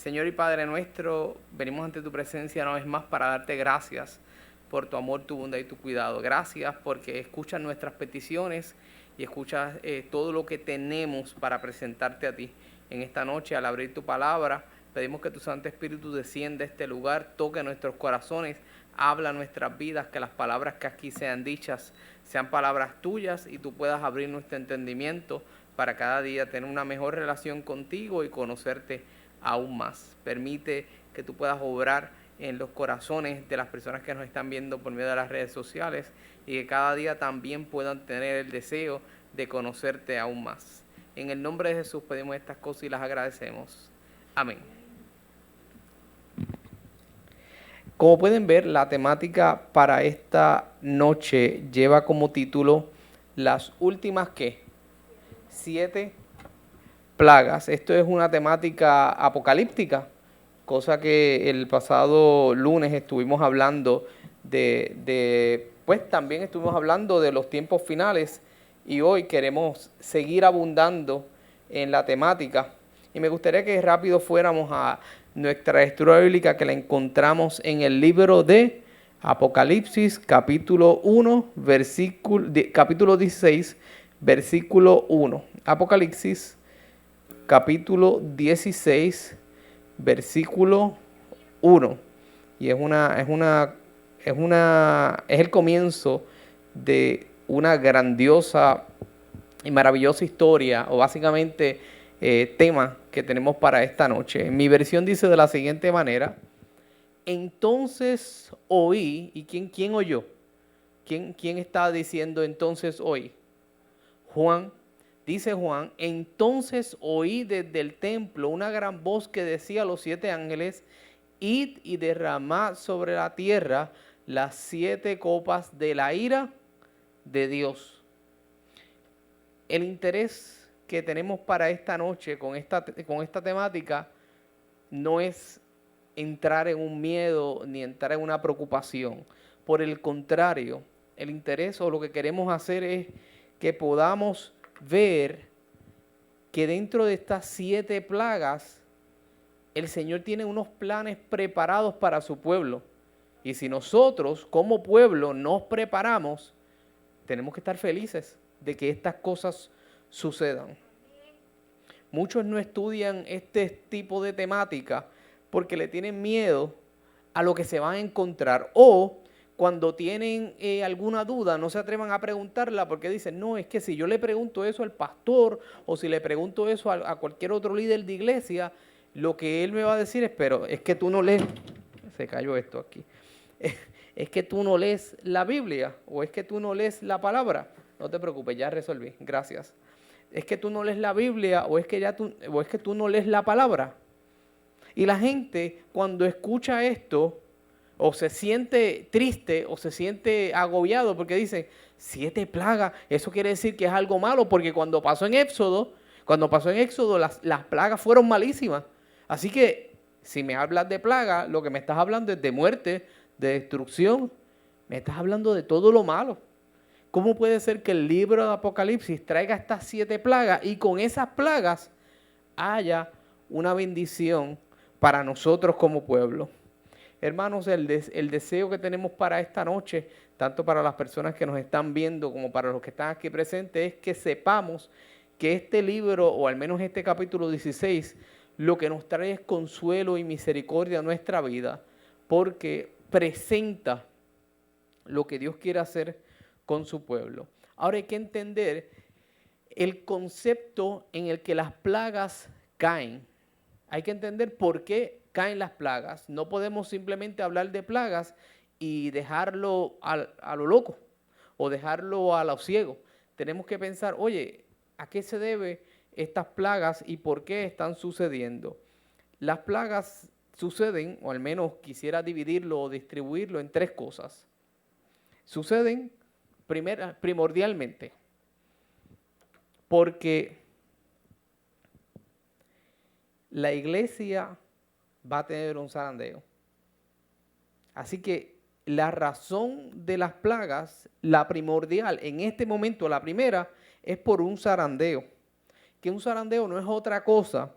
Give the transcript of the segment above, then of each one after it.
Señor y Padre nuestro, venimos ante tu presencia una vez más para darte gracias por tu amor, tu bondad y tu cuidado. Gracias porque escuchas nuestras peticiones y escuchas todo lo que tenemos para presentarte a ti. En esta noche, al abrir tu palabra, pedimos que tu Santo Espíritu descienda a este lugar, toque nuestros corazones, habla nuestras vidas, que las palabras que aquí sean dichas sean palabras tuyas y tú puedas abrir nuestro entendimiento para cada día tener una mejor relación contigo y conocerte aún más. Permite que tú puedas obrar en los corazones de las personas que nos están viendo por medio de las redes sociales y que cada día también puedan tener el deseo de conocerte aún más. En el nombre de Jesús pedimos estas cosas y las agradecemos. Amén. Como pueden ver, la temática para esta noche lleva como título las últimas, ¿qué? 7 plagas. Esto es una temática apocalíptica, cosa que el pasado lunes estuvimos hablando pues también estuvimos hablando de los tiempos finales y hoy queremos seguir abundando en la temática. Y me gustaría que rápido fuéramos a nuestra lectura bíblica, que la encontramos en el libro de Apocalipsis, capítulo 16, versículo 1. Apocalipsis, capítulo 16, versículo 1. Y es el comienzo de una grandiosa y maravillosa historia, o básicamente tema que tenemos para esta noche. Mi versión dice de la siguiente manera: entonces oí. ¿Y quién oyó? ¿Quién está diciendo entonces oí? Juan. Dice Juan: entonces oí desde el templo una gran voz que decía a los 7 ángeles: id y derramad sobre la tierra las 7 copas de la ira de Dios. El interés que tenemos para esta noche con esta temática no es entrar en un miedo ni entrar en una preocupación. Por el contrario, el interés o lo que queremos hacer es que podamos ver que dentro de estas 7 plagas el Señor tiene unos planes preparados para su pueblo. Y si nosotros como pueblo nos preparamos, tenemos que estar felices de que estas cosas sucedan. Muchos no estudian este tipo de temática porque le tienen miedo a lo que se van a encontrar, o cuando tienen alguna duda no se atrevan a preguntarla porque dicen: no, es que si yo le pregunto eso al pastor o si le pregunto eso a cualquier otro líder de iglesia, lo que él me va a decir es: pero es que tú no lees, se cayó esto aquí, es que tú no lees la Biblia, o es que tú no lees la palabra. No te preocupes, ya resolví, gracias. Es que tú no lees la Biblia, o es que tú no lees la palabra. Y la gente, cuando escucha esto, o se siente triste o se siente agobiado porque dice: 7 plagas, eso quiere decir que es algo malo, porque cuando pasó en Éxodo las plagas fueron malísimas. Así que si me hablas de plaga, lo que me estás hablando es de muerte, de destrucción, me estás hablando de todo lo malo. ¿Cómo puede ser que el libro de Apocalipsis traiga estas 7 plagas y con esas plagas haya una bendición para nosotros como pueblo? Hermanos, el deseo que tenemos para esta noche, tanto para las personas que nos están viendo como para los que están aquí presentes, es que sepamos que este libro, o al menos este capítulo 16, lo que nos trae es consuelo y misericordia a nuestra vida, porque presenta lo que Dios quiere hacer con su pueblo. Ahora hay que entender el concepto en el que las plagas caen. Hay que entender por qué caen las plagas. No podemos simplemente hablar de plagas y dejarlo a lo loco o dejarlo a lo ciego. Tenemos que pensar: oye, ¿a qué se debe estas plagas y por qué están sucediendo? Las plagas suceden, o al menos quisiera dividirlo o distribuirlo en 3 cosas. Suceden primordialmente porque la iglesia va a tener un zarandeo. Así que la razón de las plagas, la primordial en este momento, la primera, es por un zarandeo. Que un zarandeo no es otra cosa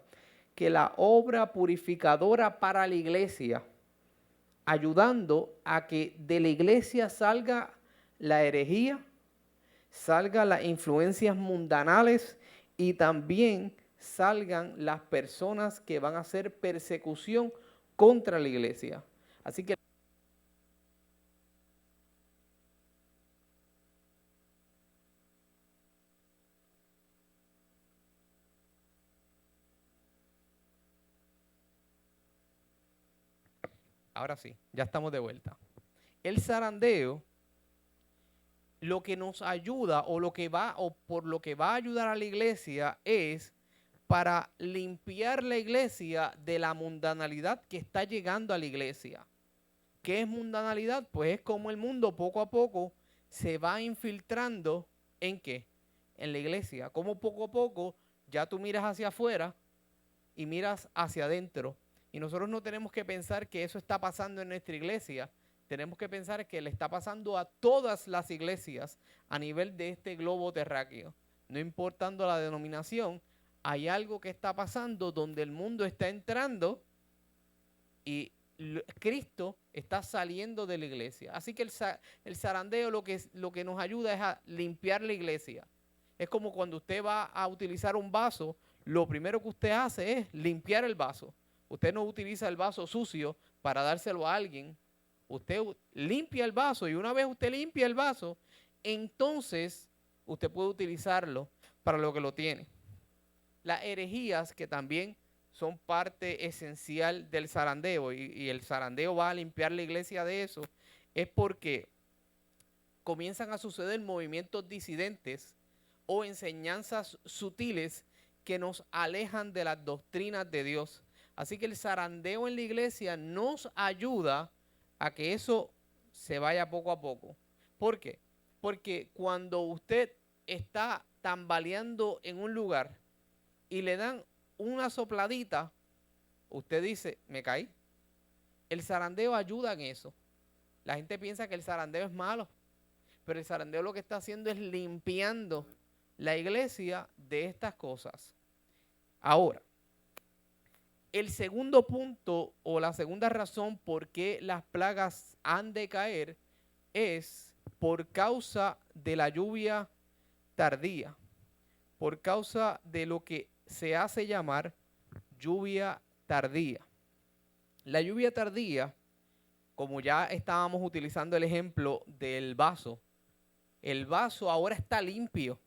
que la obra purificadora para la iglesia, ayudando a que de la iglesia salga la herejía, salgan las influencias mundanales y también salgan las personas que van a hacer persecución contra la iglesia. Así que ahora sí, ya estamos de vuelta. El zarandeo, lo que nos ayuda o por lo que va a ayudar a la iglesia es para limpiar la iglesia de la mundanalidad que está llegando a la iglesia. ¿Qué es mundanalidad? Pues es como el mundo poco a poco se va infiltrando ¿en qué? En la iglesia. Como poco a poco ya tú miras hacia afuera y miras hacia adentro. Y nosotros no tenemos que pensar que eso está pasando en nuestra iglesia. Tenemos que pensar que le está pasando a todas las iglesias a nivel de este globo terráqueo. No importando la denominación, hay algo que está pasando donde el mundo está entrando y Cristo está saliendo de la iglesia. Así que el zarandeo lo que nos ayuda es a limpiar la iglesia. Es como cuando usted va a utilizar un vaso, lo primero que usted hace es limpiar el vaso. Usted no utiliza el vaso sucio para dárselo a alguien. Usted limpia el vaso y una vez usted limpia el vaso, entonces usted puede utilizarlo para lo que lo tiene. Las herejías, que también son parte esencial del zarandeo, y el zarandeo va a limpiar la iglesia de eso, es porque comienzan a suceder movimientos disidentes o enseñanzas sutiles que nos alejan de las doctrinas de Dios. Así que el zarandeo en la iglesia nos ayuda a que eso se vaya poco a poco. ¿Por qué? Porque cuando usted está tambaleando en un lugar y le dan una sopladita, usted dice, me caí. El zarandeo ayuda en eso. La gente piensa que el zarandeo es malo, pero el zarandeo lo que está haciendo es limpiando la iglesia de estas cosas. Ahora, el segundo punto o la segunda razón por qué las plagas han de caer es por causa de la lluvia tardía, por causa de lo que se hace llamar lluvia tardía. La lluvia tardía, como ya estábamos utilizando el ejemplo del vaso, el vaso ahora está limpio.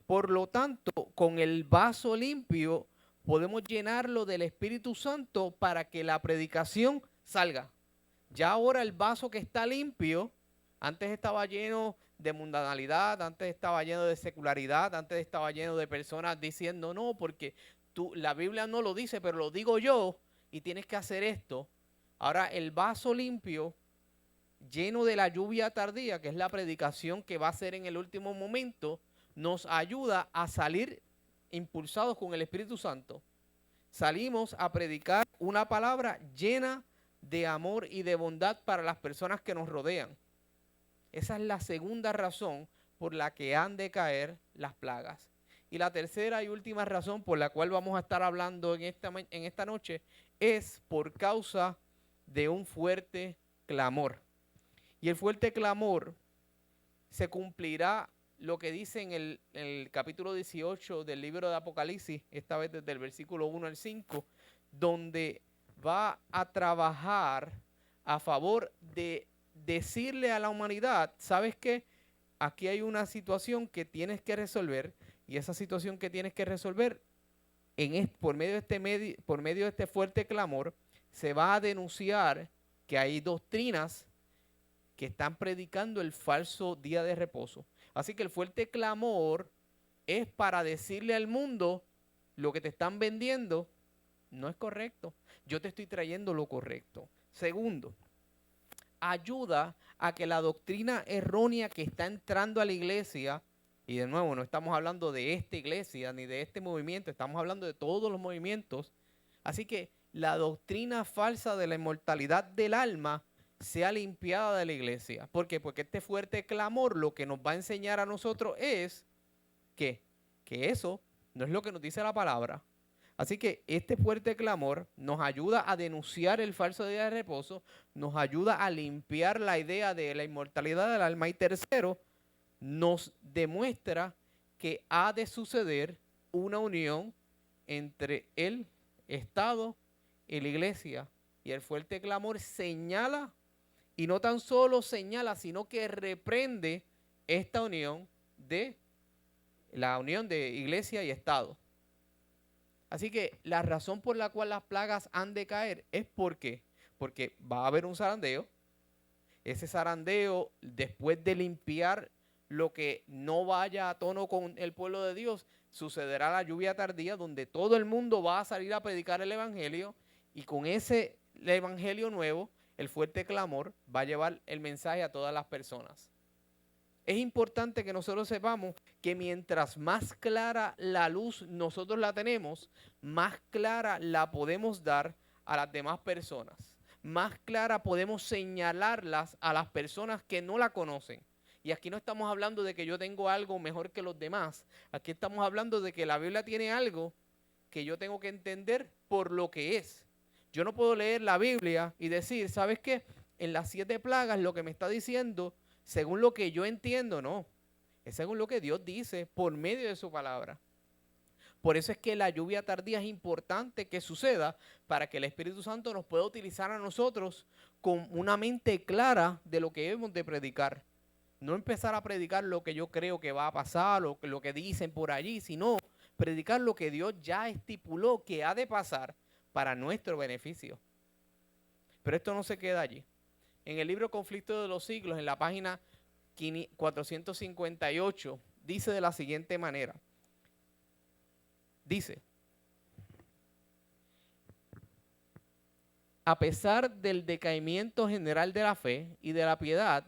Por lo tanto, con el vaso limpio podemos llenarlo del Espíritu Santo para que la predicación salga. Ya ahora el vaso que está limpio, antes estaba lleno de mundanalidad, antes estaba lleno de secularidad, antes estaba lleno de personas diciendo no, porque la Biblia no lo dice, pero lo digo yo y tienes que hacer esto. Ahora el vaso limpio, lleno de la lluvia tardía, que es la predicación que va a ser en el último momento, nos ayuda a salir impulsados con el Espíritu Santo. Salimos a predicar una palabra llena de amor y de bondad para las personas que nos rodean. Esa es la segunda razón por la que han de caer las plagas. Y la tercera y última razón por la cual vamos a estar hablando en esta noche es por causa de un fuerte clamor. Y el fuerte clamor se cumplirá lo que dice en el capítulo 18 del libro de Apocalipsis, esta vez desde el versículo 1 al 5, donde va a trabajar a favor de decirle a la humanidad, ¿sabes qué? Aquí hay una situación que tienes que resolver y esa situación que tienes que resolver por medio de este fuerte clamor se va a denunciar que hay doctrinas que están predicando el falso día de reposo. Así que el fuerte clamor es para decirle al mundo lo que te están vendiendo no es correcto. Yo te estoy trayendo lo correcto. Segundo, ayuda a que la doctrina errónea que está entrando a la iglesia, y de nuevo no estamos hablando de esta iglesia ni de este movimiento, estamos hablando de todos los movimientos. Así que la doctrina falsa de la inmortalidad del alma sea limpiada de la iglesia. ¿Por qué? Porque este fuerte clamor lo que nos va a enseñar a nosotros es que eso no es lo que nos dice la palabra. Así que este fuerte clamor nos ayuda a denunciar el falso día de reposo, nos ayuda a limpiar la idea de la inmortalidad del alma y tercero, nos demuestra que ha de suceder una unión entre el Estado y la iglesia. Y el fuerte clamor señala, y no tan solo señala, sino que reprende esta unión de la unión de iglesia y Estado. Así que la razón por la cual las plagas han de caer es porque va a haber un zarandeo. Ese zarandeo, después de limpiar lo que no vaya a tono con el pueblo de Dios, sucederá la lluvia tardía donde todo el mundo va a salir a predicar el evangelio y con ese evangelio nuevo, el fuerte clamor va a llevar el mensaje a todas las personas. Es importante que nosotros sepamos que mientras más clara la luz nosotros la tenemos, más clara la podemos dar a las demás personas. Más clara podemos señalarlas a las personas que no la conocen. Y aquí no estamos hablando de que yo tengo algo mejor que los demás. Aquí estamos hablando de que la Biblia tiene algo que yo tengo que entender por lo que es. Yo no puedo leer la Biblia y decir, ¿sabes qué? En las 7 plagas lo que me está diciendo, según lo que yo entiendo, no. Es según lo que Dios dice por medio de su palabra. Por eso es que la lluvia tardía es importante que suceda para que el Espíritu Santo nos pueda utilizar a nosotros con una mente clara de lo que hemos de predicar. No empezar a predicar lo que yo creo que va a pasar, lo que dicen por allí, sino predicar lo que Dios ya estipuló que ha de pasar para nuestro beneficio. Pero esto no se queda allí. En el libro Conflicto de los Siglos, en la página 458, dice de la siguiente manera. Dice, a pesar del decaimiento general de la fe y de la piedad,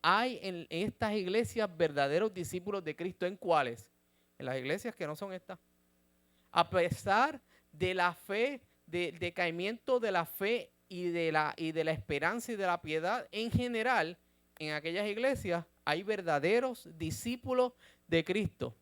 hay en estas iglesias verdaderos discípulos de Cristo. ¿En cuáles? En las iglesias que no son estas. A pesar de la fe, del decaimiento de la fe y de la esperanza y de la piedad en general, en aquellas iglesias hay verdaderos discípulos de Cristo.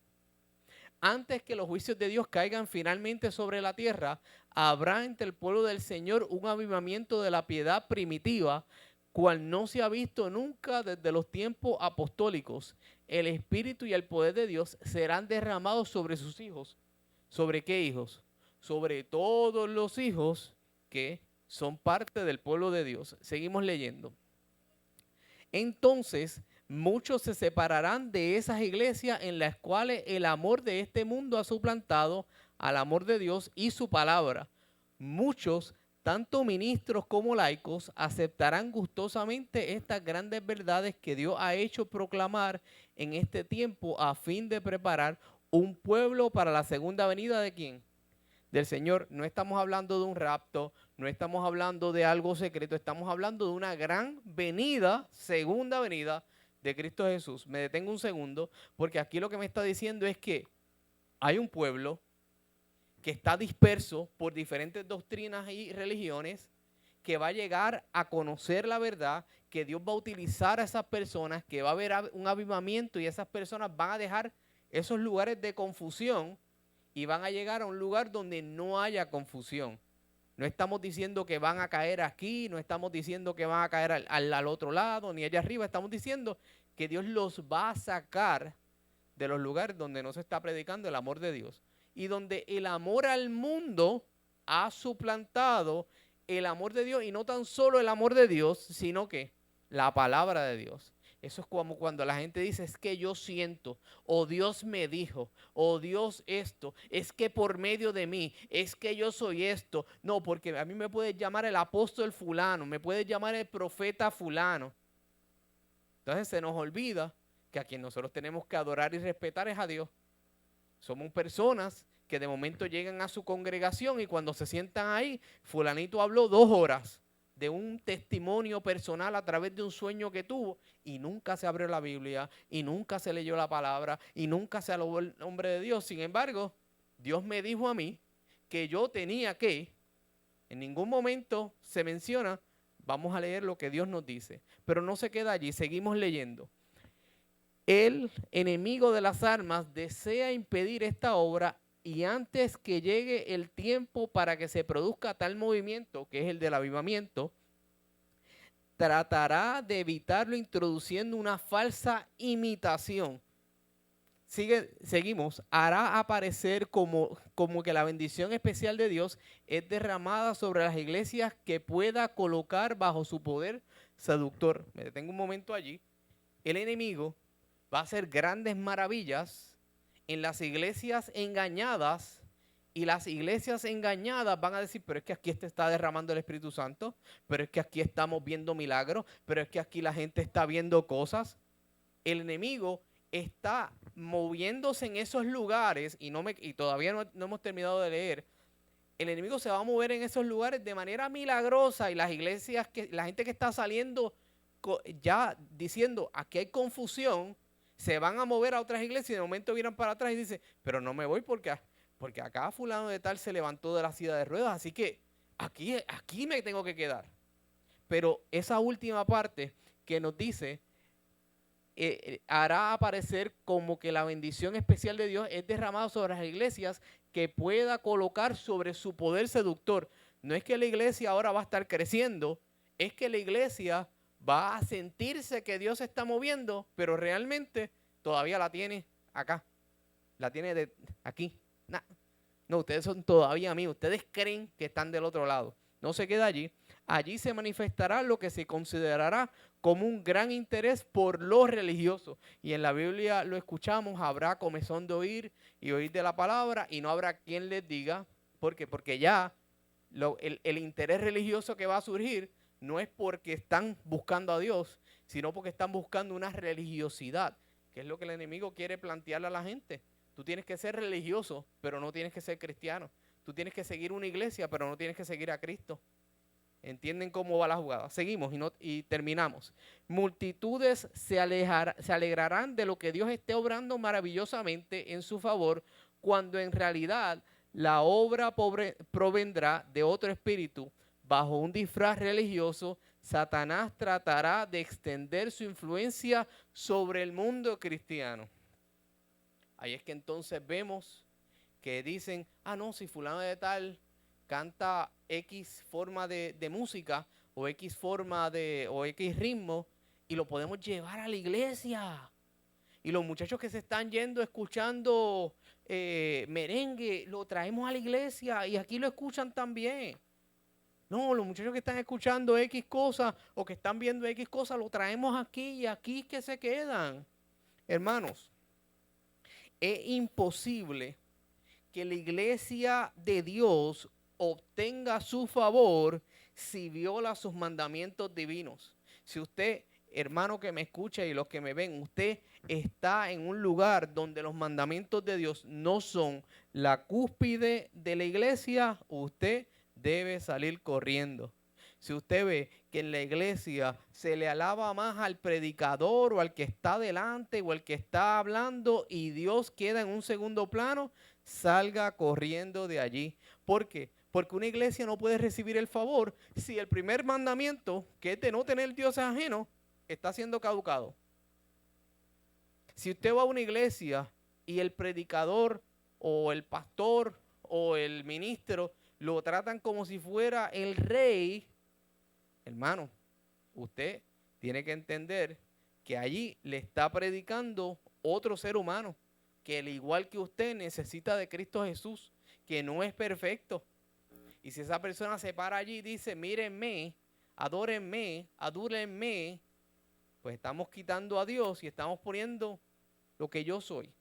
Antes que los juicios de Dios caigan finalmente sobre la tierra, habrá entre el pueblo del Señor un avivamiento de la piedad primitiva, cual no se ha visto nunca desde los tiempos apostólicos. El Espíritu y el poder de Dios serán derramados sobre sus hijos. ¿Sobre qué hijos? Sobre todos los hijos que son parte del pueblo de Dios. Seguimos leyendo. Entonces, muchos se separarán de esas iglesias en las cuales el amor de este mundo ha suplantado al amor de Dios y su palabra. Muchos, tanto ministros como laicos, aceptarán gustosamente estas grandes verdades que Dios ha hecho proclamar en este tiempo a fin de preparar un pueblo para la segunda venida ¿de quién? Del Señor. No estamos hablando de un rapto, no estamos hablando de algo secreto, estamos hablando de una gran venida, segunda venida de Cristo Jesús. Me detengo un segundo, porque aquí lo que me está diciendo es que hay un pueblo que está disperso por diferentes doctrinas y religiones, que va a llegar a conocer la verdad, que Dios va a utilizar a esas personas, que va a haber un avivamiento y esas personas van a dejar esos lugares de confusión y van a llegar a un lugar donde no haya confusión. No estamos diciendo que van a caer aquí, no estamos diciendo que van a caer al otro lado, ni allá arriba. Estamos diciendo que Dios los va a sacar de los lugares donde no se está predicando el amor de Dios. Y donde el amor al mundo ha suplantado el amor de Dios. Y no tan solo el amor de Dios, sino que la palabra de Dios. Eso es como cuando la gente dice, es que yo siento, o Dios me dijo, o Dios esto, es que por medio de mí, es que yo soy esto. No, porque a mí me puede llamar el apóstol fulano, me puede llamar el profeta fulano. Entonces se nos olvida que a quien nosotros tenemos que adorar y respetar es a Dios. Somos personas que de momento llegan a su congregación y cuando se sientan ahí, fulanito habló 2 horas de un testimonio personal a través de un sueño que tuvo y nunca se abrió la Biblia y nunca se leyó la palabra y nunca se alabó el nombre de Dios. Sin embargo, Dios me dijo a mí que yo tenía que, en ningún momento se menciona, vamos a leer lo que Dios nos dice, pero no se queda allí, seguimos leyendo. El enemigo de las almas desea impedir esta obra y antes que llegue el tiempo para que se produzca tal movimiento, que es el del avivamiento, tratará de evitarlo introduciendo una falsa imitación. Seguimos, hará aparecer como que la bendición especial de Dios es derramada sobre las iglesias que pueda colocar bajo su poder seductor. Me detengo un momento allí. El enemigo va a hacer grandes maravillas en las iglesias engañadas, y las iglesias engañadas van a decir, pero es que aquí te está derramando el Espíritu Santo, pero es que aquí estamos viendo milagros, pero es que aquí la gente está viendo cosas. El enemigo está moviéndose en esos lugares y todavía no hemos terminado de leer. El enemigo se va a mover en esos lugares de manera milagrosa, y las iglesias, la gente que está saliendo ya diciendo aquí hay confusión, se van a mover a otras iglesias y de momento vienen para atrás y dicen, pero no me voy porque acá fulano de tal se levantó de la silla de ruedas, así que aquí me tengo que quedar. Pero esa última parte que nos dice, hará aparecer como que la bendición especial de Dios es derramada sobre las iglesias que pueda colocar sobre su poder seductor. No es que la iglesia ahora va a estar creciendo, es que la iglesia va a sentirse que Dios se está moviendo, pero realmente todavía la tiene acá, la tiene aquí. No, ustedes son todavía amigos, ustedes creen que están del otro lado. No se queda allí. Allí se manifestará lo que se considerará como un gran interés por lo religioso. Y en la Biblia lo escuchamos, habrá comezón de oír y oír de la palabra, y no habrá quien les diga. ¿Por qué? Porque ya el interés religioso que va a surgir no es porque están buscando a Dios, sino porque están buscando una religiosidad, que es lo que el enemigo quiere plantearle a la gente. Tú tienes que ser religioso, pero no tienes que ser cristiano. Tú tienes que seguir una iglesia, pero no tienes que seguir a Cristo. ¿Entienden cómo va la jugada? Seguimos y terminamos. Multitudes se alegrarán de lo que Dios esté obrando maravillosamente en su favor, cuando en realidad la obra provendrá de otro espíritu. Bajo un disfraz religioso, Satanás tratará de extender su influencia sobre el mundo cristiano. Ahí es que entonces vemos que dicen, no, si fulano de tal canta X forma de música o X forma o X ritmo, y lo podemos llevar a la iglesia. Y los muchachos que se están yendo escuchando merengue, lo traemos a la iglesia y aquí lo escuchan también. No, los muchachos que están escuchando X cosas o que están viendo X cosas, lo traemos aquí y aquí es que se quedan. Hermanos, es imposible que la iglesia de Dios obtenga su favor si viola sus mandamientos divinos. Si usted, hermano que me escucha y los que me ven, usted está en un lugar donde los mandamientos de Dios no son la cúspide de la iglesia, usted debe salir corriendo. Si usted ve que en la iglesia se le alaba más al predicador o al que está delante o al que está hablando y Dios queda en un segundo plano, salga corriendo de allí. ¿Por qué? Porque una iglesia no puede recibir el favor si el primer mandamiento, que es de no tener dioses ajenos, está siendo caducado. Si usted va a una iglesia y el predicador o el pastor o el ministro lo tratan como si fuera el rey, hermano, usted tiene que entender que allí le está predicando otro ser humano, que al igual que usted necesita de Cristo Jesús, que no es perfecto. Y si esa persona se para allí y dice, mírenme, adórenme, adúrenme, pues estamos quitando a Dios y estamos poniendo lo que yo soy.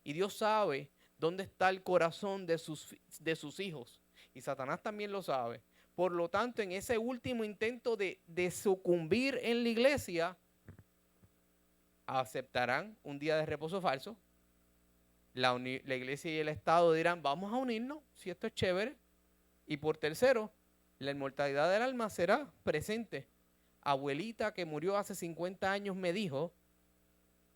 Y Dios sabe dónde está el corazón de sus hijos. Y Satanás también lo sabe. Por lo tanto, en ese último intento de sucumbir en la iglesia, aceptarán un día de reposo falso. La iglesia y el Estado dirán, vamos a unirnos, si esto es chévere. Y por tercero, la inmortalidad del alma será presente. Abuelita que murió hace 50 años me dijo,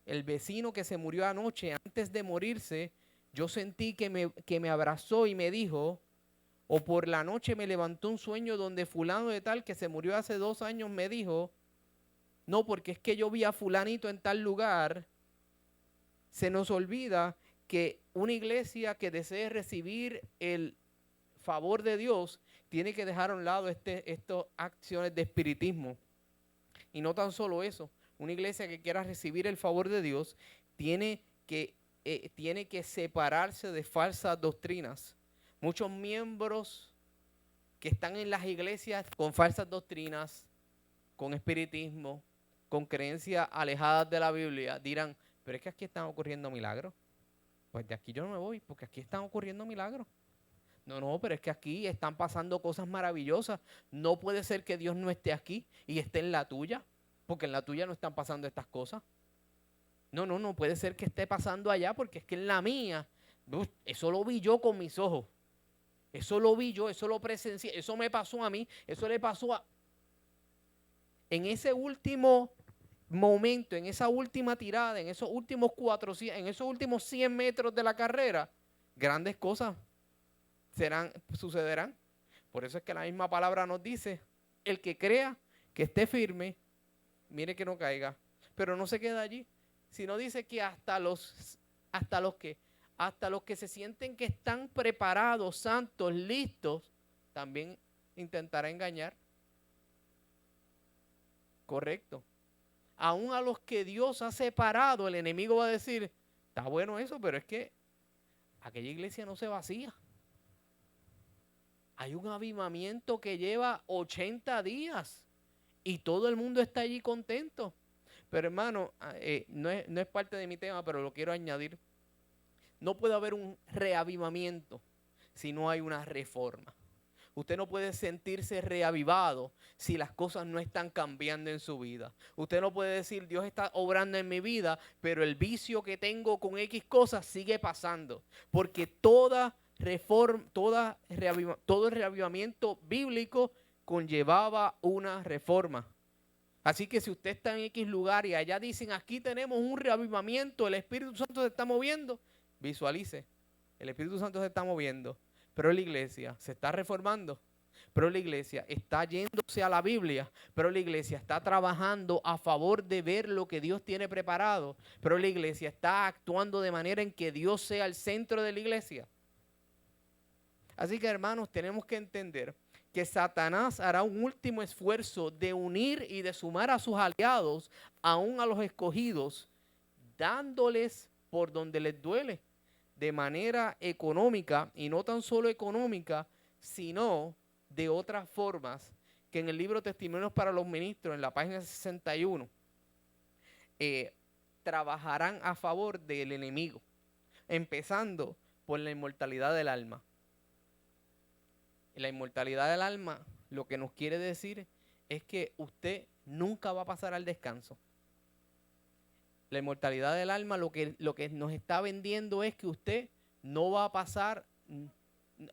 el vecino que se murió anoche, antes de morirse, yo sentí que me abrazó y me dijo, o por la noche me levantó un sueño donde fulano de tal que se murió hace 2 años me dijo, no, porque es que yo vi a fulanito en tal lugar. Se nos olvida que una iglesia que desee recibir el favor de Dios tiene que dejar a un lado estas acciones de espiritismo. Y no tan solo eso, una iglesia que quiera recibir el favor de Dios tiene que separarse de falsas doctrinas. Muchos miembros que están en las iglesias con falsas doctrinas, con espiritismo, con creencias alejadas de la Biblia, dirán, pero es que aquí están ocurriendo milagros. Pues de aquí yo no me voy, porque aquí están ocurriendo milagros. No, pero es que aquí están pasando cosas maravillosas. No puede ser que Dios no esté aquí y esté en la tuya, porque en la tuya no están pasando estas cosas. No puede ser que esté pasando allá, porque es que en la mía, eso lo vi yo con mis ojos. Eso lo vi yo, eso lo presencié, eso me pasó a mí, eso le pasó a... En ese último momento, en esa última tirada, en esos últimos 400, en esos últimos 100 metros de la carrera, grandes cosas sucederán. Por eso es que la misma palabra nos dice, el que crea que esté firme, mire que no caiga. Pero no se queda allí, sino dice que hasta los que se sienten que están preparados, santos, listos, también intentará engañar. Correcto. Aún a los que Dios ha separado, el enemigo va a decir, está bueno eso, pero es que aquella iglesia no se vacía. Hay un avivamiento que lleva 80 días y todo el mundo está allí contento. Pero hermano, no es parte de mi tema, pero lo quiero añadir. No puede haber un reavivamiento si no hay una reforma. Usted no puede sentirse reavivado si las cosas no están cambiando en su vida. Usted no puede decir, Dios está obrando en mi vida, pero el vicio que tengo con X cosas sigue pasando. Porque todo el reavivamiento bíblico conllevaba una reforma. Así que si usted está en X lugar y allá dicen, aquí tenemos un reavivamiento, el Espíritu Santo se está moviendo, visualice, el Espíritu Santo se está moviendo, pero la iglesia se está reformando, pero la iglesia está yéndose a la Biblia, pero la iglesia está trabajando a favor de ver lo que Dios tiene preparado, pero la iglesia está actuando de manera en que Dios sea el centro de la iglesia. Así que hermanos, tenemos que entender que Satanás hará un último esfuerzo de unir y de sumar a sus aliados, aún a los escogidos, dándoles por donde les duele, de manera económica, y no tan solo económica, sino de otras formas, que en el libro Testimonios para los Ministros, en la página 61, trabajarán a favor del enemigo, empezando por la inmortalidad del alma. La inmortalidad del alma lo que nos quiere decir es que usted nunca va a pasar al descanso. La inmortalidad del alma lo que nos está vendiendo es que usted no va a pasar,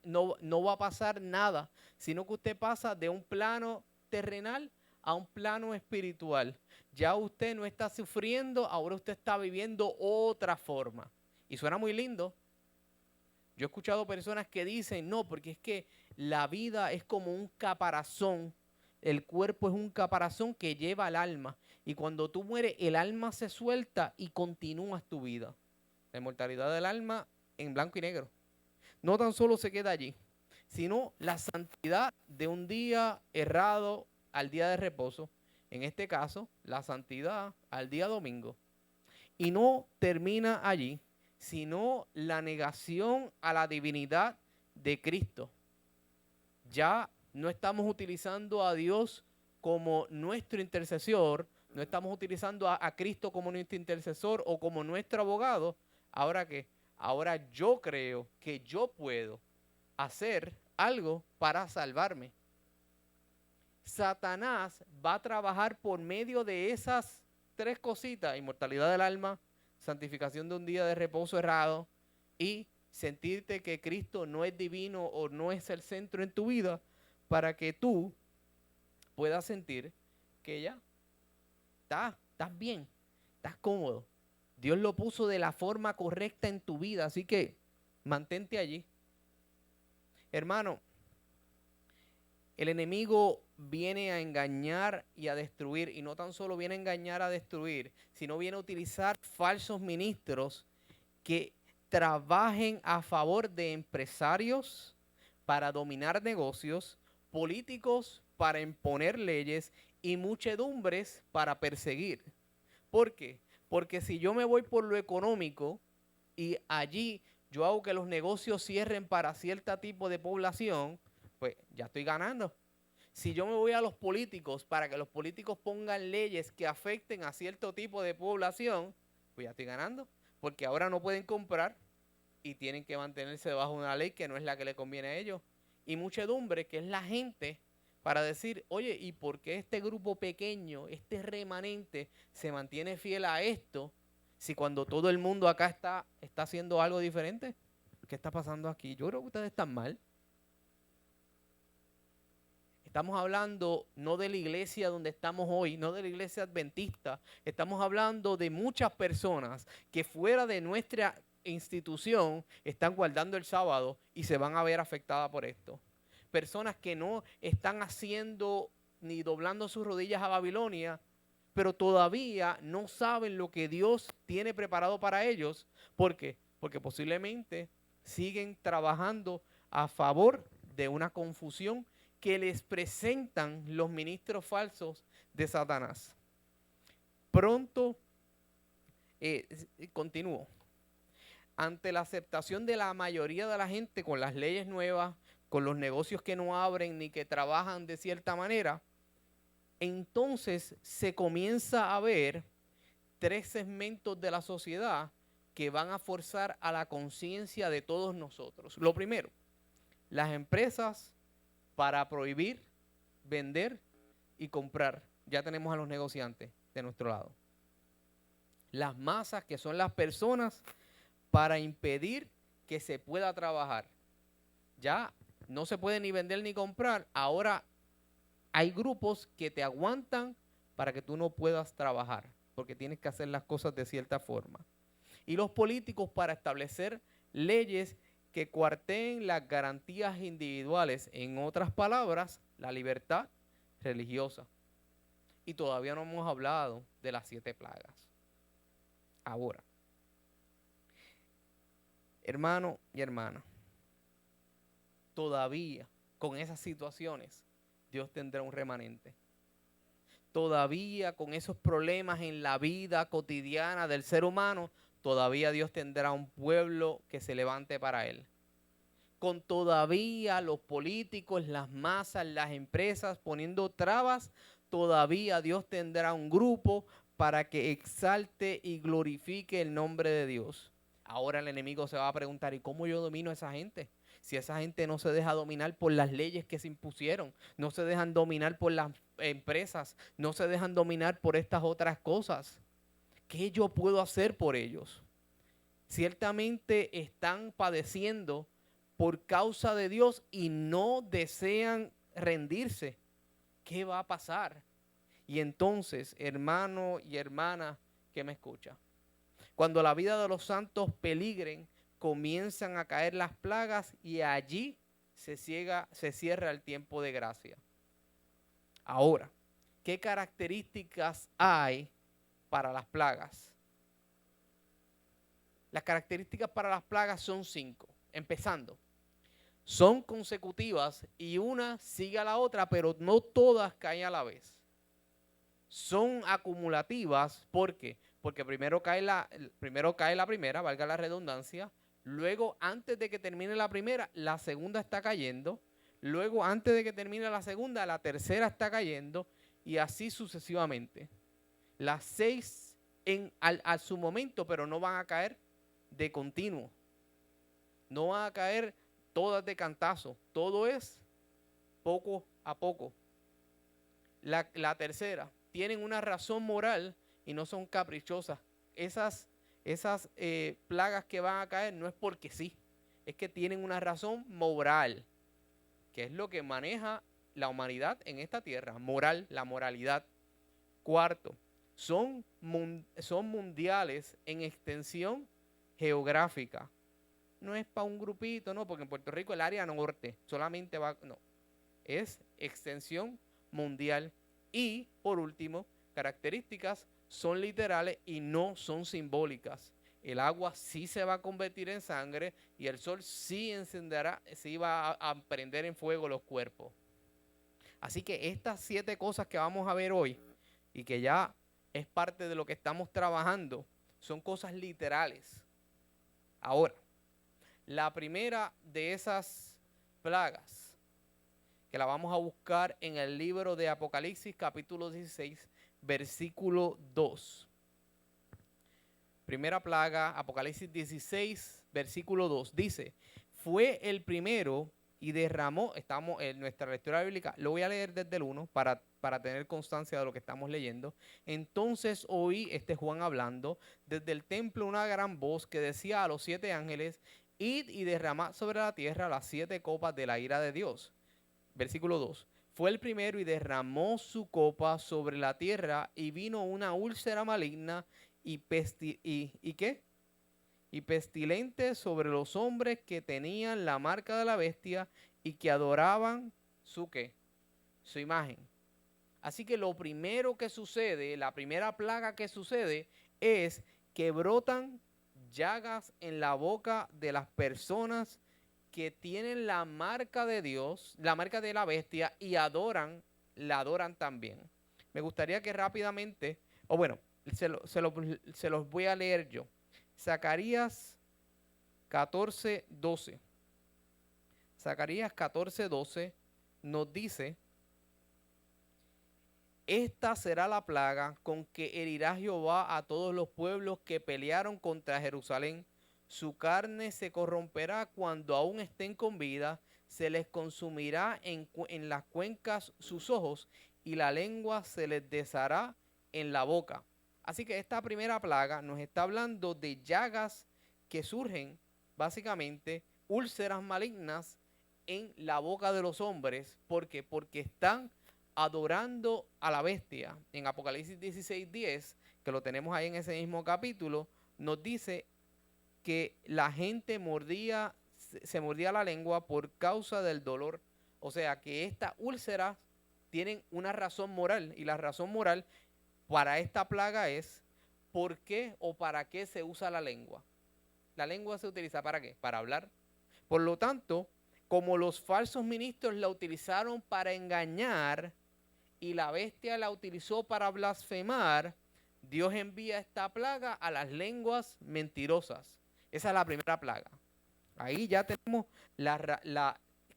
no va a pasar nada, sino que usted pasa de un plano terrenal a un plano espiritual. Ya usted no está sufriendo, ahora usted está viviendo otra forma. Y suena muy lindo. Yo he escuchado personas que dicen, no, porque es que la vida es como un caparazón. El cuerpo es un caparazón que lleva al alma. Y cuando tú mueres, el alma se suelta y continúas tu vida. La inmortalidad del alma en blanco y negro. No tan solo se queda allí, sino la santidad de un día errado al día de reposo. En este caso, la santidad al día domingo. Y no termina allí, sino la negación a la divinidad de Cristo. Ya no estamos utilizando a Dios como nuestro intercesor, no estamos utilizando a Cristo como nuestro intercesor o como nuestro abogado. ¿Ahora qué? Ahora yo creo que yo puedo hacer algo para salvarme. Satanás va a trabajar por medio de esas tres cositas: inmortalidad del alma, santificación de un día de reposo errado y sentirte que Cristo no es divino o no es el centro en tu vida, para que tú puedas sentir que ya estás bien, estás cómodo. Dios lo puso de la forma correcta en tu vida, así que mantente allí. Hermano, el enemigo viene a engañar y a destruir, y no tan solo viene a engañar, a destruir, sino viene a utilizar falsos ministros que trabajen a favor de empresarios para dominar negocios, políticos para imponer leyes y muchedumbres para perseguir. ¿Por qué? Porque si yo me voy por lo económico y allí yo hago que los negocios cierren para cierto tipo de población, pues ya estoy ganando. Si yo me voy a los políticos para que los políticos pongan leyes que afecten a cierto tipo de población, pues ya estoy ganando. Porque ahora no pueden comprar y tienen que mantenerse bajo una ley que no es la que le conviene a ellos. Y muchedumbre, que es la gente, para decir, oye, ¿y por qué este grupo pequeño, este remanente, se mantiene fiel a esto si cuando todo el mundo acá está haciendo algo diferente? ¿Qué está pasando aquí? Yo creo que ustedes están mal. Estamos hablando no de la iglesia donde estamos hoy, no de la iglesia adventista. Estamos hablando de muchas personas que fuera de nuestra institución están guardando el sábado y se van a ver afectadas por esto. Personas que no están haciendo ni doblando sus rodillas a Babilonia, pero todavía no saben lo que Dios tiene preparado para ellos. ¿Por qué? Porque posiblemente siguen trabajando a favor de una confusión que les presentan los ministros falsos de Satanás. Pronto, continúo. Ante la aceptación de la mayoría de la gente con las leyes nuevas, con los negocios que no abren ni que trabajan de cierta manera, entonces se comienza a ver tres segmentos de la sociedad que van a forzar a la conciencia de todos nosotros. Lo primero, las empresas para prohibir, vender y comprar. Ya tenemos a los negociantes de nuestro lado. Las masas, que son las personas, para impedir que se pueda trabajar. Ya no se puede ni vender ni comprar. Ahora hay grupos que te aguantan para que tú no puedas trabajar, porque tienes que hacer las cosas de cierta forma. Y los políticos para establecer leyes que cuarteen las garantías individuales, en otras palabras, la libertad religiosa. Y todavía no hemos hablado de las 7 plagas. Ahora, hermano y hermana, todavía con esas situaciones, Dios tendrá un remanente. Todavía con esos problemas en la vida cotidiana del ser humano, todavía Dios tendrá un pueblo que se levante para Él. Con todavía los políticos, las masas, las empresas poniendo trabas, todavía Dios tendrá un grupo para que exalte y glorifique el nombre de Dios. Ahora el enemigo se va a preguntar, ¿y cómo yo domino a esa gente? Si esa gente no se deja dominar por las leyes que se impusieron, no se dejan dominar por las empresas, no se dejan dominar por estas otras cosas, ¿qué yo puedo hacer por ellos? Ciertamente están padeciendo por causa de Dios y no desean rendirse. ¿Qué va a pasar? Y entonces, hermano y hermana que me escucha, cuando la vida de los santos peligren, comienzan a caer las plagas y allí se cierra el tiempo de gracia. Ahora, ¿qué características hay para las plagas? Las características para las plagas son 5. Empezando, son consecutivas y una sigue a la otra, pero no todas caen a la vez. Son acumulativas, ¿por qué? Porque primero cae la primera, valga la redundancia, luego antes de que termine la primera, la segunda está cayendo, luego antes de que termine la segunda, la tercera está cayendo y así sucesivamente. Las 6 a su momento, pero no van a caer de continuo. No van a caer todas de cantazo. Todo es poco a poco. La tercera, tienen una razón moral y no son caprichosas. Esas plagas que van a caer no es porque sí. Es que tienen una razón moral, que es lo que maneja la humanidad en esta tierra. Moral, la moralidad. Cuarto, son mundiales en extensión geográfica. No es para un grupito, no, porque en Puerto Rico el área norte solamente va, no, es extensión mundial. Y por último, características son literales y no son simbólicas. el agua sí se va a convertir en sangre y el sol sí encenderá, sí va a prender en fuego los cuerpos. Así que estas 7 cosas que vamos a ver hoy y que ya es parte de lo que estamos trabajando, son cosas literales. Ahora, la primera de esas plagas, que la vamos a buscar en el libro de Apocalipsis capítulo 16, versículo 2. Primera plaga, Apocalipsis 16, versículo 2. Dice, fue el primero y derramó, estamos en nuestra lectura bíblica, lo voy a leer desde el 1 para tener constancia de lo que estamos leyendo. Entonces oí, Juan hablando, desde el templo una gran voz que decía a los 7 ángeles, id y derramad sobre la tierra las 7 copas de la ira de Dios. Versículo 2. Fue el primero y derramó su copa sobre la tierra y vino una úlcera maligna y ¿qué? Y pestilente sobre los hombres que tenían la marca de la bestia y que adoraban su ¿qué? Su imagen. Así que lo primero que sucede, la primera plaga que sucede es que brotan llagas en la boca de las personas que tienen la marca de Dios, la marca de la bestia y la adoran también. Me gustaría que rápidamente, o bueno, se los voy a leer yo. Zacarías 14:12. Zacarías 14:12 nos dice, esta será la plaga con que herirá Jehová a todos los pueblos que pelearon contra Jerusalén. Su carne se corromperá cuando aún estén con vida, se les consumirá en las cuencas sus ojos y la lengua se les deshará en la boca. Así que esta primera plaga nos está hablando de llagas que surgen, básicamente, úlceras malignas en la boca de los hombres. ¿Por qué? Porque están adorando a la bestia. En Apocalipsis 16:10, que lo tenemos ahí en ese mismo capítulo, nos dice que la gente se mordía la lengua por causa del dolor. O sea que estas úlceras tienen una razón moral, y la razón moral para esta plaga es ¿por qué o para qué se usa la lengua? La lengua se utiliza ¿para qué? Para hablar. Por lo tanto, como los falsos ministros la utilizaron para engañar y la bestia la utilizó para blasfemar, Dios envía esta plaga a las lenguas mentirosas. Esa es la primera plaga. Ahí ya tenemos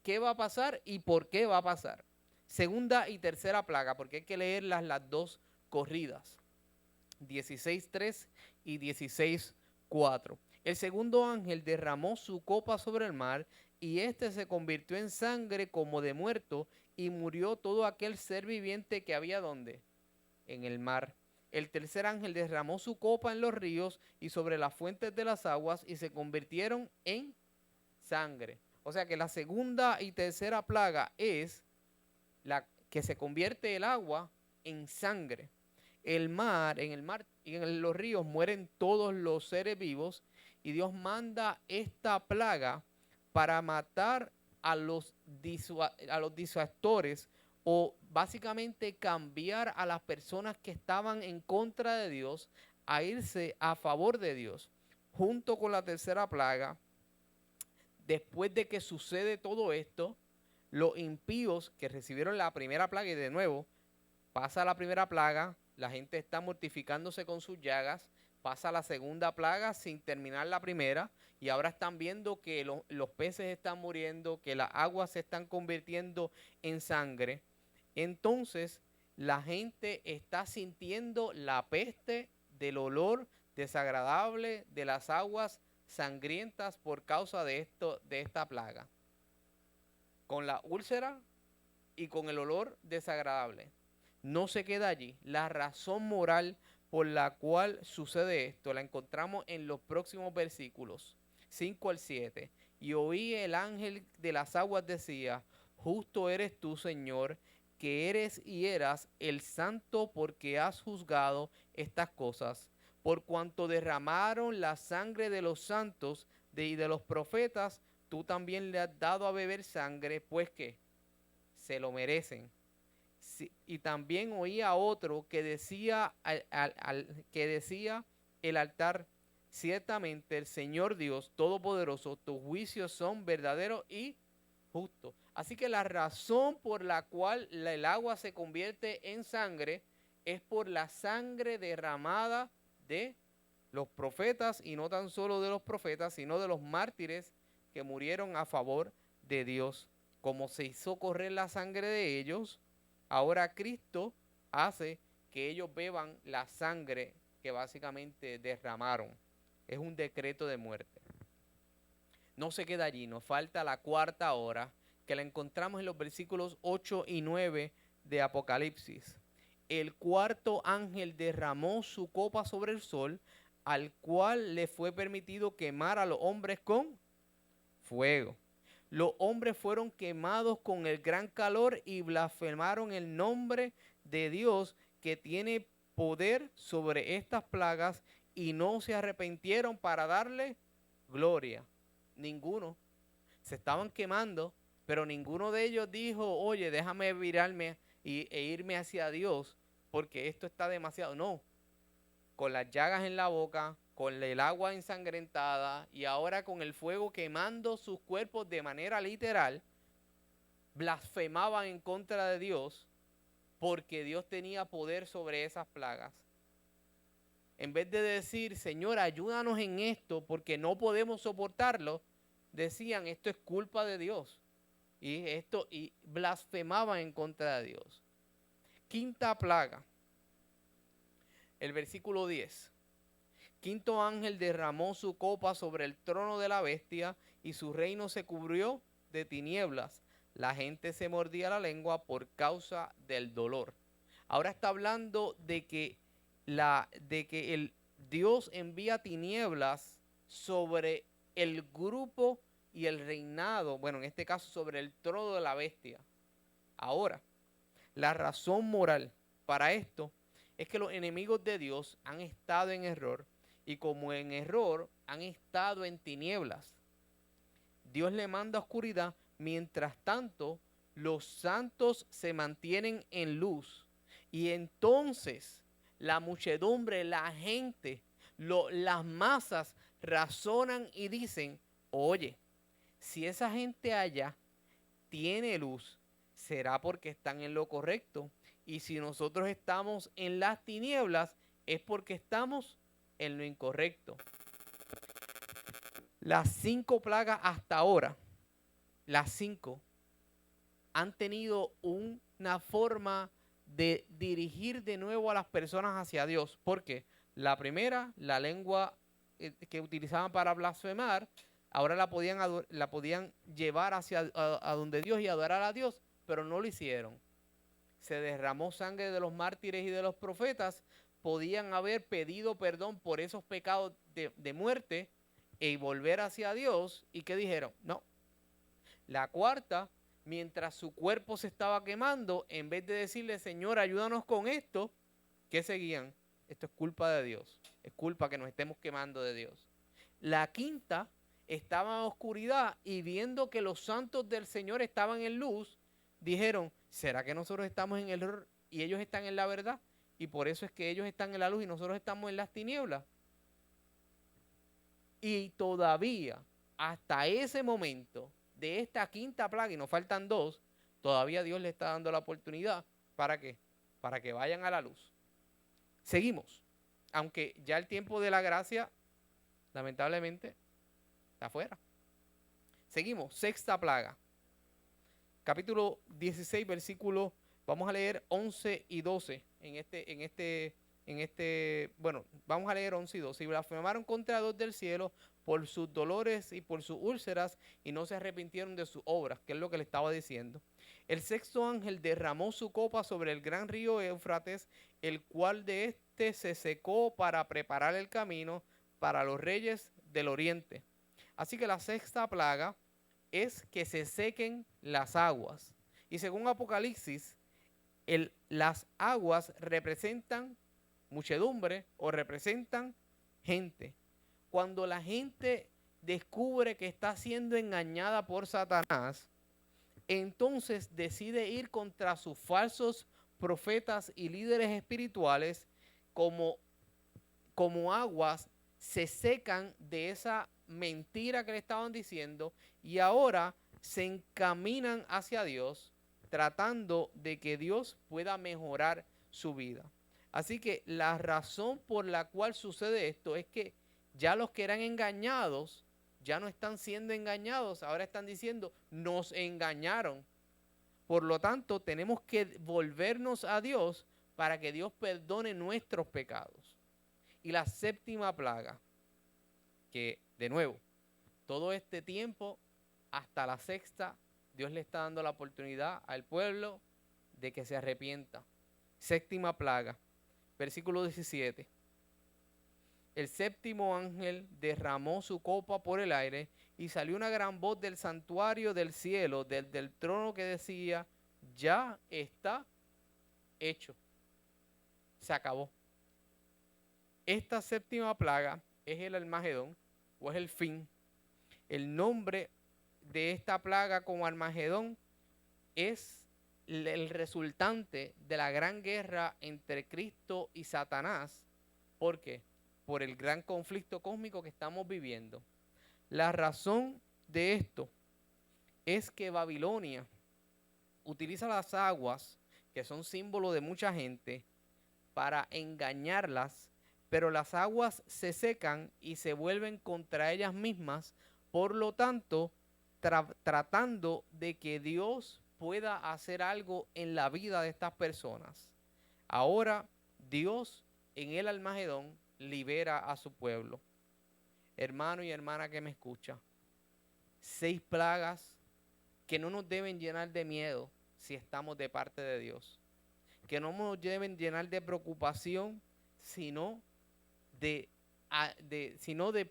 qué va a pasar y por qué va a pasar. Segunda y tercera plaga, porque hay que leerlas las dos corridas. 16:3 y 16:4. El segundo ángel derramó su copa sobre el mar y éste se convirtió en sangre como de muerto y murió todo aquel ser viviente que había ¿dónde? En el mar. El tercer ángel derramó su copa en los ríos y sobre las fuentes de las aguas y se convirtieron en sangre. O sea que la segunda y tercera plaga es la que se convierte el agua en sangre. En el mar y en los ríos mueren todos los seres vivos y Dios manda esta plaga para matar a los disuasores o básicamente cambiar a las personas que estaban en contra de Dios a irse a favor de Dios. Junto con la tercera plaga, después de que sucede todo esto, los impíos que recibieron la primera plaga y de nuevo pasa la primera plaga, la gente está mortificándose con sus llagas, pasa la segunda plaga sin terminar la primera y ahora están viendo que los peces están muriendo, que las aguas se están convirtiendo en sangre. Entonces la gente está sintiendo la peste del olor desagradable de las aguas sangrientas por causa de esta plaga. Con la úlcera y con el olor desagradable. No se queda allí. La razón moral por la cual sucede esto la encontramos en los próximos versículos 5 al 7. Y oí el ángel de las aguas decía, justo eres tú, Señor, que eres y eras el santo porque has juzgado estas cosas, por cuanto derramaron la sangre de los santos y de los profetas, tú también le has dado a beber sangre, pues que se lo merecen. Sí, y también oía otro que decía, que decía el altar, ciertamente el Señor Dios Todopoderoso, tus juicios son verdaderos y justos. Así que la razón por la cual el agua se convierte en sangre es por la sangre derramada de los profetas, y no tan solo de los profetas, sino de los mártires que murieron a favor de Dios. Como se hizo correr la sangre de ellos, ahora Cristo hace que ellos beban la sangre que básicamente derramaron. Es un decreto de muerte. No se queda allí, nos falta la cuarta hora, que la encontramos en los versículos 8 y 9 de Apocalipsis. El cuarto ángel derramó su copa sobre el sol, al cual le fue permitido quemar a los hombres con fuego. Los hombres fueron quemados con el gran calor y blasfemaron el nombre de Dios, que tiene poder sobre estas plagas, y no se arrepintieron para darle gloria. Ninguno. Se estaban quemando, pero ninguno de ellos dijo, oye, déjame virarme e irme hacia Dios, porque esto está demasiado. No, con las llagas en la boca, con el agua ensangrentada y ahora con el fuego quemando sus cuerpos de manera literal, blasfemaban en contra de Dios, porque Dios tenía poder sobre esas plagas. En vez de decir, Señor, ayúdanos en esto porque no podemos soportarlo, decían, esto es culpa de Dios. Y blasfemaban en contra de Dios. Quinta plaga. El versículo 10. Quinto ángel derramó su copa sobre el trono de la bestia, y su reino se cubrió de tinieblas. La gente se mordía la lengua por causa del dolor. Ahora está hablando de que el Dios envía tinieblas sobre el grupo y el reinado, bueno, en este caso sobre el trono de la bestia. Ahora, la razón moral para esto es que los enemigos de Dios han estado en error, y como en error han estado en tinieblas. Dios le manda oscuridad, mientras tanto los santos se mantienen en luz. Y entonces la muchedumbre, la gente, las masas razonan y dicen, oye, si esa gente allá tiene luz, será porque están en lo correcto. Y si nosotros estamos en las tinieblas, es porque estamos en lo incorrecto. Las 5 plagas hasta ahora, las 5, han tenido una forma de dirigir de nuevo a las personas hacia Dios. Porque la primera, la lengua que utilizaban para blasfemar, ahora la podían llevar hacia a donde Dios y adorar a Dios, pero no lo hicieron. Se derramó sangre de los mártires y de los profetas. Podían haber pedido perdón por esos pecados de muerte y volver hacia Dios. ¿Y qué dijeron? No. La cuarta, mientras su cuerpo se estaba quemando, en vez de decirle, Señor, ayúdanos con esto, ¿qué seguían? Esto es culpa de Dios. Es culpa que nos estemos quemando de Dios. La quinta, estaba en oscuridad, y viendo que los santos del Señor estaban en luz, dijeron, ¿será que nosotros estamos en el error y ellos están en la verdad? Y por eso es que ellos están en la luz y nosotros estamos en las tinieblas. Y todavía, hasta ese momento de esta quinta plaga, y nos faltan 2, todavía Dios le está dando la oportunidad. ¿Para qué? Para que vayan a la luz. Seguimos. Aunque ya el tiempo de la gracia, lamentablemente, está afuera. Seguimos. Sexta plaga. Capítulo 16, versículo, vamos a leer 11 y 12. Bueno, vamos a leer 11 y 12. Y blasfemaron contra Dios del cielo por sus dolores y por sus úlceras, y no se arrepintieron de sus obras, que es lo que le estaba diciendo. El sexto ángel derramó su copa sobre el gran río Éufrates, el cual de éste se secó para preparar el camino para los reyes del oriente. Así que la sexta plaga es que se sequen las aguas. Y según Apocalipsis, las aguas representan muchedumbre o representan gente. Cuando la gente descubre que está siendo engañada por Satanás, entonces decide ir contra sus falsos profetas y líderes espirituales como aguas se secan de esa mentira que le estaban diciendo y ahora se encaminan hacia Dios tratando de que Dios pueda mejorar su vida. Así que la razón por la cual sucede esto es que ya los que eran engañados ya no están siendo engañados, ahora están diciendo, nos engañaron. Por lo tanto, tenemos que volvernos a Dios para que Dios perdone nuestros pecados. Y la séptima plaga, que de nuevo, todo este tiempo, hasta la sexta, Dios le está dando la oportunidad al pueblo de que se arrepienta. Séptima plaga, versículo 17. El séptimo ángel derramó su copa por el aire y salió una gran voz del santuario del cielo, del trono que decía, ya está hecho. Se acabó. Esta séptima plaga es el Armagedón o es el fin. El nombre de esta plaga como Armagedón es el resultante de la gran guerra entre Cristo y Satanás. ¿Por qué? Por el gran conflicto cósmico que estamos viviendo. La razón de esto es que Babilonia utiliza las aguas, que son símbolo de mucha gente, para engañarlas, pero las aguas se secan y se vuelven contra ellas mismas, por lo tanto, tratando de que Dios pueda hacer algo en la vida de estas personas. Ahora, Dios en el Armagedón libera a su pueblo. Hermano y hermana que me escucha, 6 plagas que no nos deben llenar de miedo si estamos de parte de Dios, que no nos deben llenar de preocupación, sino de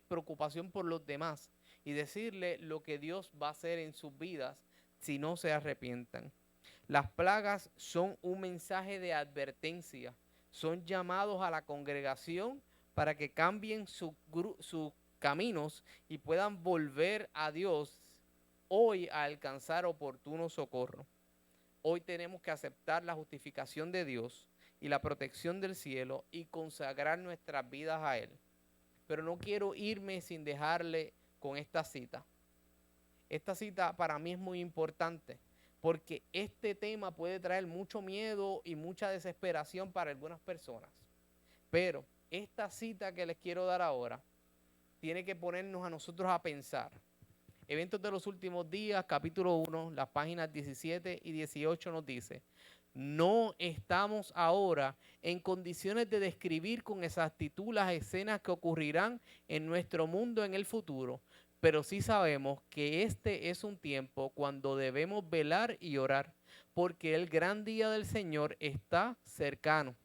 preocupación por los demás y decirle lo que Dios va a hacer en sus vidas si no se arrepientan. Las plagas son un mensaje de advertencia, son llamados a la congregación para que cambien sus caminos y puedan volver a Dios hoy a alcanzar oportuno socorro. Hoy tenemos que aceptar la justificación de Dios y la protección del cielo y consagrar nuestras vidas a Él. Pero no quiero irme sin dejarle con esta cita. Esta cita para mí es muy importante porque este tema puede traer mucho miedo y mucha desesperación para algunas personas. Pero esta cita que les quiero dar ahora tiene que ponernos a nosotros a pensar. Eventos de los últimos días, capítulo 1, las páginas 17 y 18 nos dice, no estamos ahora en condiciones de describir con exactitud las escenas que ocurrirán en nuestro mundo en el futuro, pero sí sabemos que este es un tiempo cuando debemos velar y orar, porque el gran día del Señor está cercano.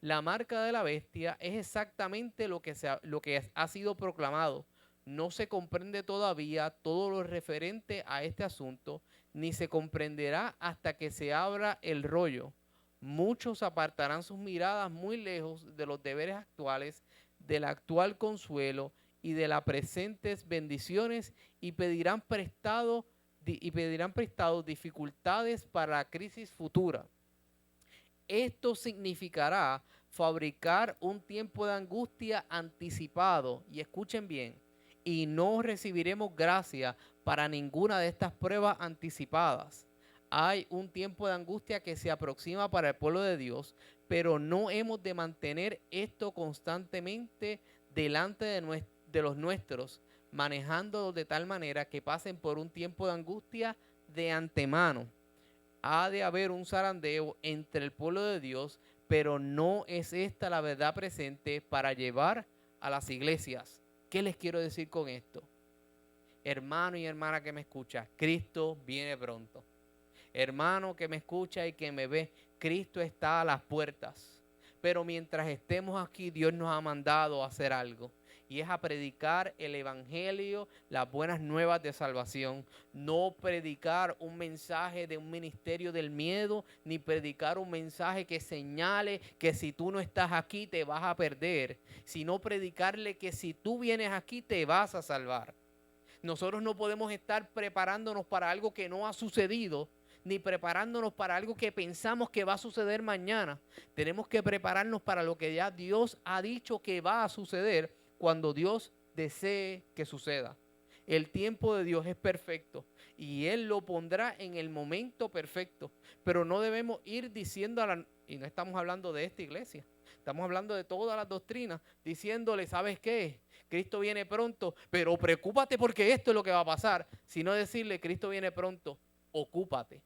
La marca de la bestia es exactamente lo que ha sido proclamado. No se comprende todavía todo lo referente a este asunto, ni se comprenderá hasta que se abra el rollo. Muchos apartarán sus miradas muy lejos de los deberes actuales, del actual consuelo y de las presentes bendiciones y pedirán prestado dificultades para la crisis futura. Esto significará fabricar un tiempo de angustia anticipado, y escuchen bien, y no recibiremos gracia para ninguna de estas pruebas anticipadas. Hay un tiempo de angustia que se aproxima para el pueblo de Dios, pero no hemos de mantener esto constantemente delante de los nuestros, manejándolos de tal manera que pasen por un tiempo de angustia de antemano. Ha de haber un zarandeo entre el pueblo de Dios, pero no es esta la verdad presente para llevar a las iglesias. ¿Qué les quiero decir con esto? Hermano y hermana que me escucha, Cristo viene pronto. Hermano que me escucha y que me ve, Cristo está a las puertas. Pero mientras estemos aquí, Dios nos ha mandado a hacer algo. Y es a predicar el evangelio, las buenas nuevas de salvación. No predicar un mensaje de un ministerio del miedo, ni predicar un mensaje que señale que si tú no estás aquí te vas a perder. Sino predicarle que si tú vienes aquí te vas a salvar. Nosotros no podemos estar preparándonos para algo que no ha sucedido, ni preparándonos para algo que pensamos que va a suceder mañana. Tenemos que prepararnos para lo que ya Dios ha dicho que va a suceder cuando Dios desee que suceda. El tiempo de Dios es perfecto y Él lo pondrá en el momento perfecto. Pero no debemos ir diciendo y no estamos hablando de esta iglesia, estamos hablando de todas las doctrinas, diciéndole, ¿sabes qué? Cristo viene pronto, pero preocúpate porque esto es lo que va a pasar. Sino decirle, Cristo viene pronto, ocúpate,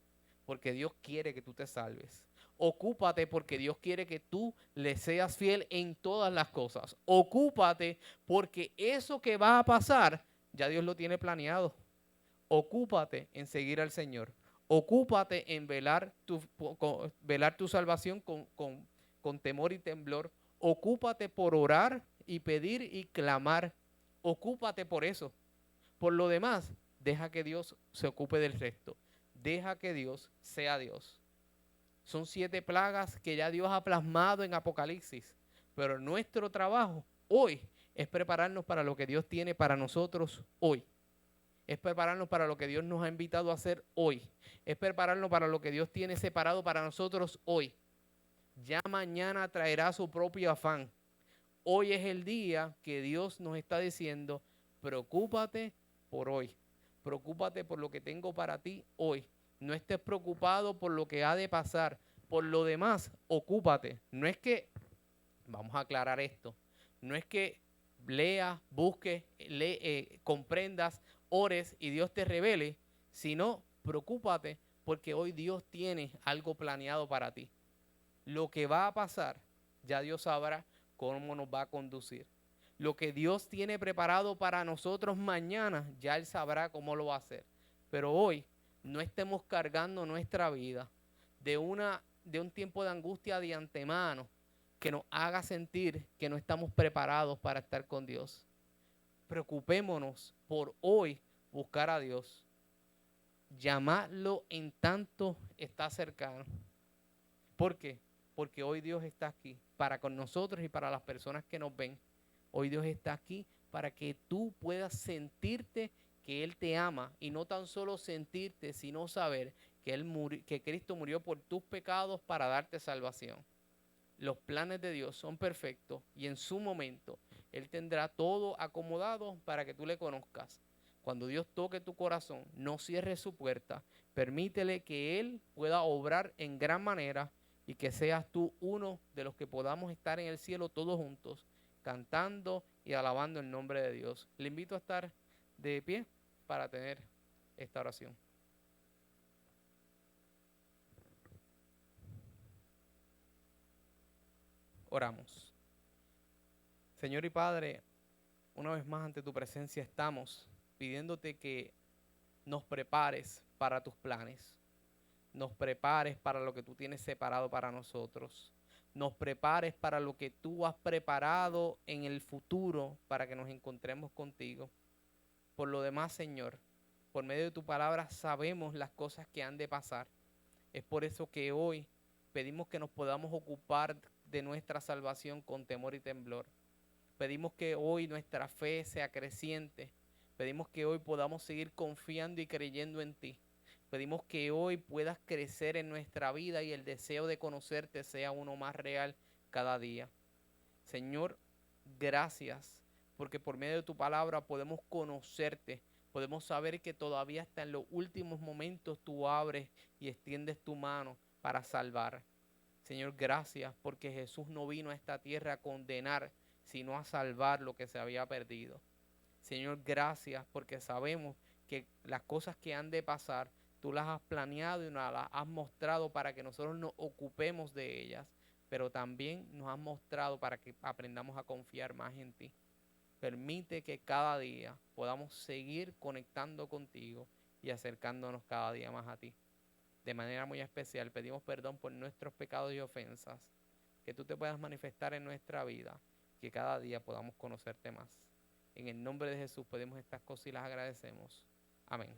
porque Dios quiere que tú te salves. Ocúpate porque Dios quiere que tú le seas fiel en todas las cosas. Ocúpate porque eso que va a pasar, ya Dios lo tiene planeado. Ocúpate en seguir al Señor. Ocúpate en velar tu salvación con temor y temblor. Ocúpate por orar y pedir y clamar. Ocúpate por eso. Por lo demás, deja que Dios se ocupe del resto. Deja que Dios sea Dios. Son 7 plagas que ya Dios ha plasmado en Apocalipsis. Pero nuestro trabajo hoy es prepararnos para lo que Dios tiene para nosotros hoy. Es prepararnos para lo que Dios nos ha invitado a hacer hoy. Es prepararnos para lo que Dios tiene separado para nosotros hoy. Ya mañana traerá su propio afán. Hoy es el día que Dios nos está diciendo, preocúpate por hoy. Preocúpate por lo que tengo para ti hoy. No estés preocupado por lo que ha de pasar. Por lo demás, ocúpate. No es que, vamos a aclarar esto, no es que leas, busques, comprendas, ores y Dios te revele, sino preocúpate porque hoy Dios tiene algo planeado para ti. Lo que va a pasar, ya Dios sabrá cómo nos va a conducir. Lo que Dios tiene preparado para nosotros mañana, ya Él sabrá cómo lo va a hacer. Pero hoy no estemos cargando nuestra vida de un tiempo de angustia de antemano que nos haga sentir que no estamos preparados para estar con Dios. Preocupémonos por hoy buscar a Dios. Llamarlo en tanto está cercano. ¿Por qué? Porque hoy Dios está aquí para con nosotros y para las personas que nos ven. Hoy Dios está aquí para que tú puedas sentirte que Él te ama y no tan solo sentirte, sino saber que Cristo murió por tus pecados para darte salvación. Los planes de Dios son perfectos y en su momento Él tendrá todo acomodado para que tú le conozcas. Cuando Dios toque tu corazón, no cierres su puerta, permítele que Él pueda obrar en gran manera y que seas tú uno de los que podamos estar en el cielo todos juntos, cantando y alabando el nombre de Dios. Le invito a estar de pie para tener esta oración. Oramos. Señor y Padre, una vez más ante tu presencia estamos pidiéndote que nos prepares para tus planes, nos prepares para lo que tú tienes separado para nosotros, nos prepares para lo que tú has preparado en el futuro para que nos encontremos contigo. Por lo demás, Señor, por medio de tu palabra sabemos las cosas que han de pasar. Es por eso que hoy pedimos que nos podamos ocupar de nuestra salvación con temor y temblor. Pedimos que hoy nuestra fe sea creciente. Pedimos que hoy podamos seguir confiando y creyendo en ti. Pedimos que hoy puedas crecer en nuestra vida y el deseo de conocerte sea uno más real cada día. Señor, gracias porque por medio de tu palabra podemos conocerte. Podemos saber que todavía hasta en los últimos momentos tú abres y extiendes tu mano para salvar. Señor, gracias porque Jesús no vino a esta tierra a condenar, sino a salvar lo que se había perdido. Señor, gracias porque sabemos que las cosas que han de pasar, tú las has planeado y nos las has mostrado para que nosotros nos ocupemos de ellas, pero también nos has mostrado para que aprendamos a confiar más en ti. Permite que cada día podamos seguir conectando contigo y acercándonos cada día más a ti. De manera muy especial pedimos perdón por nuestros pecados y ofensas, que tú te puedas manifestar en nuestra vida, que cada día podamos conocerte más. En el nombre de Jesús pedimos estas cosas y las agradecemos. Amén.